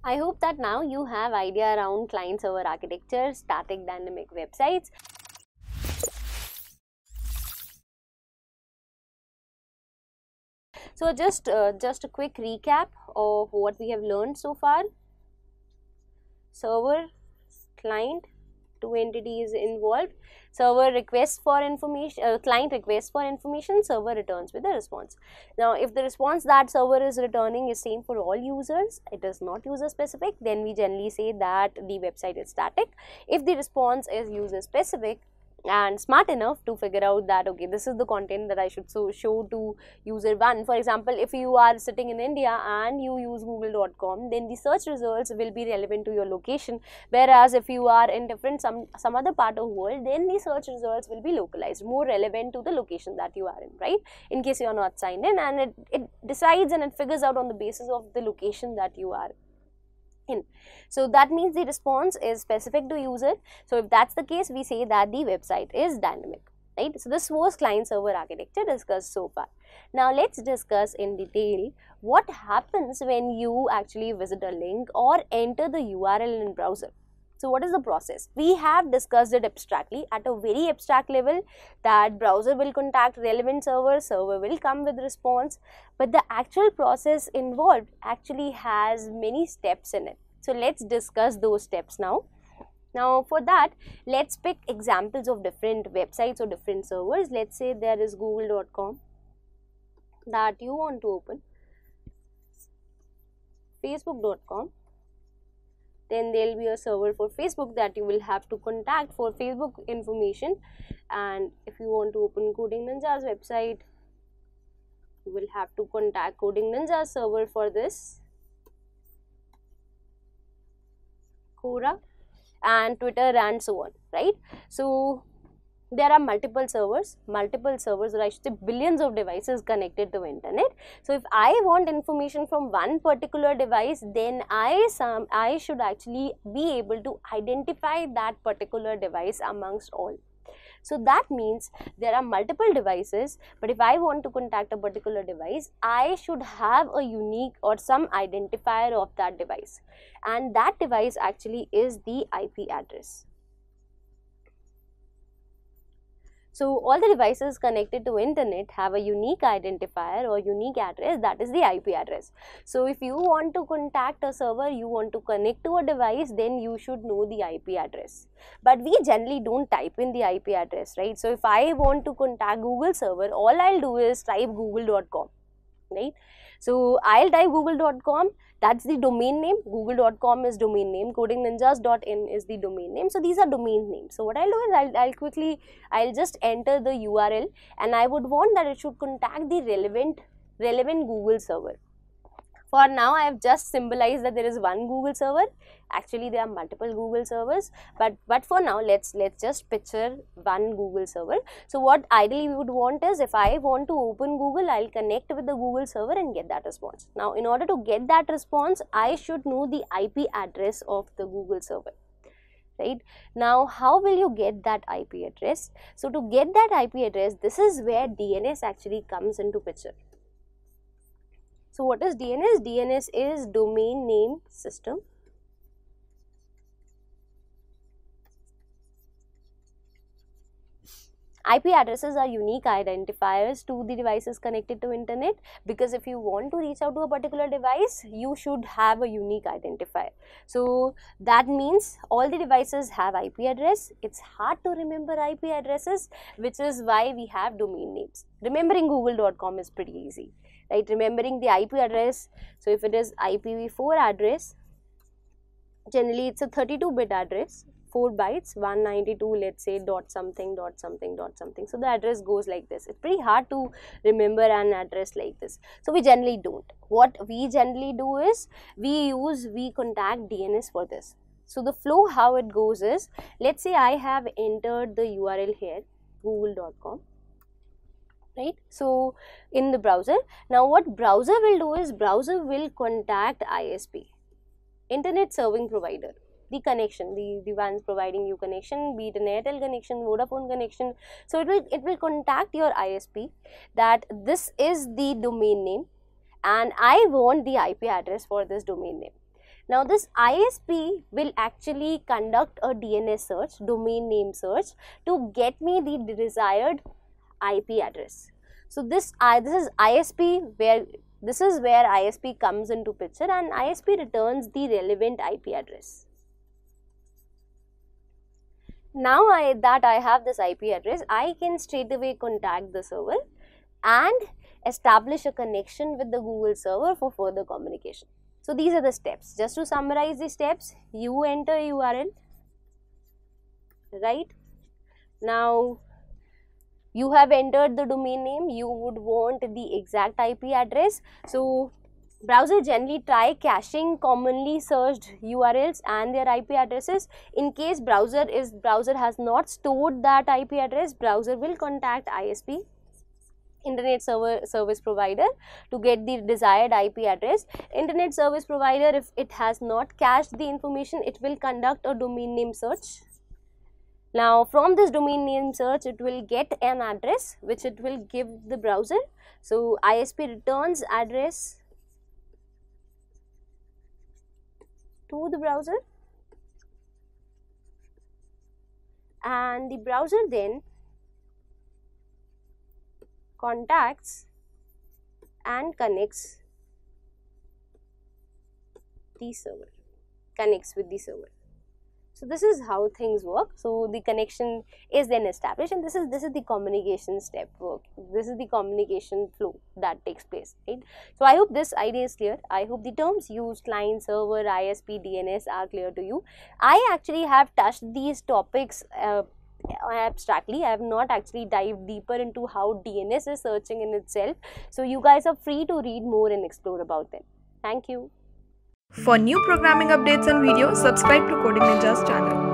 I hope that now you have idea around client-server architecture, static dynamic websites. So just a quick recap of what we have learned so far. Server, client, two entities involved. Server requests for information, client requests for information, server returns with a response. Now, if the response that server is returning is same for all users, it is not user specific, then we generally say that the website is static. If the response is user specific and smart enough to figure out that, okay, this is the content that I should show to user 1. For example, if you are sitting in India and you use google.com, then the search results will be relevant to your location, whereas if you are in different some other part of the world, then the search results will be localized, more relevant to the location that you are in, right? In case you are not signed in, and it decides and it figures out on the basis of the location that you are in. So that means the response is specific to user. So if that's the case, we say that the website is dynamic, right? So this was client server architecture discussed so far. Now let's discuss in detail what happens when you actually visit a link or enter the URL in browser. So what is the process? We have discussed it abstractly at a very abstract level, that browser will contact relevant server, server will come with response, but the actual process involved actually has many steps in it. So let's discuss those steps now. Now for that, let's pick examples of different websites or different servers. Let's say there is google.com that you want to open, facebook.com. Then there will be a server for Facebook that you will have to contact for Facebook information. And if you want to open Coding Ninja's website, you will have to contact Coding Ninja's server for this, Quora, and Twitter, and so on, right? So there are multiple servers, or I should say billions of devices connected to internet. So if I want information from one particular device, then I should actually be able to identify that particular device amongst all. So that means there are multiple devices, but if I want to contact a particular device, I should have a unique or some identifier of that device, and that device actually is the IP address. So all the devices connected to internet have a unique identifier or unique address, that is the IP address. So if you want to contact a server, you want to connect to a device, then you should know the IP address. But we generally don't type in the IP address, right? So if I want to contact Google server, all I'll do is type google.com, right? So I'll type google.com, that's the domain name, google.com is domain name, codingninjas.in is the domain name. So these are domain names. So what I'll do is I'll just enter the URL, and I would want that it should contact the relevant Google server. For now, I have just symbolized that there is one Google server. Actually, there are multiple Google servers, but for now, let's just picture one Google server. So what ideally we would want is, if I want to open Google, I'll connect with the Google server and get that response. Now, in order to get that response, I should know the IP address of the Google server, right? Now, how will you get that IP address? So to get that IP address, this is where DNS actually comes into picture. So what is DNS? DNS is domain name system. IP addresses are unique identifiers to the devices connected to internet, because if you want to reach out to a particular device, you should have a unique identifier. So that means all the devices have IP address. It's hard to remember IP addresses, which is why we have domain names. Remembering google.com is pretty easy, right? Remembering the IP address. So if it is IPv4 address, generally it's a 32-bit address, 4 bytes, 192, let's say, dot something, dot something, dot something. So the address goes like this. It's pretty hard to remember an address like this. So we generally don't. What we generally do is, we contact DNS for this. So the flow, how it goes is, let's say I have entered the URL here, google.com. right? So in the browser, now what browser will do is, browser will contact ISP, internet serving provider, the connection, the ones providing you connection, be it an Airtel connection, Vodafone connection. So it will contact your ISP that this is the domain name and I want the IP address for this domain name. Now this ISP will actually conduct a DNS search, domain name search, to get me the desired IP address. So this is ISP, where this is where ISP comes into picture, and ISP returns the relevant IP address. Now that I have this IP address, I can straight away contact the server and establish a connection with the Google server for further communication. So these are the steps. Just to summarize the steps, you enter URL, right? Now you have entered the domain name, you would want the exact IP address. So browser generally try caching commonly searched URLs and their IP addresses. In case browser has not stored that IP address, browser will contact ISP, Internet Service Provider, to get the desired IP address. Internet Service Provider, if it has not cached the information, it will conduct a domain name search. Now from this domain name search, it will get an address which it will give the browser. So ISP returns address to the browser, and the browser then contacts and connects the server, connects with the server. So this is how things work. So the connection is then established, and this is the communication step work. This is the communication flow that takes place, right? So I hope this idea is clear. I hope the terms used, client, server, ISP, DNS, are clear to you. I actually have touched these topics abstractly. I have not actually dived deeper into how DNS is searching in itself. So you guys are free to read more and explore about them. Thank you. For new programming updates and videos, subscribe to Coding Ninjas channel.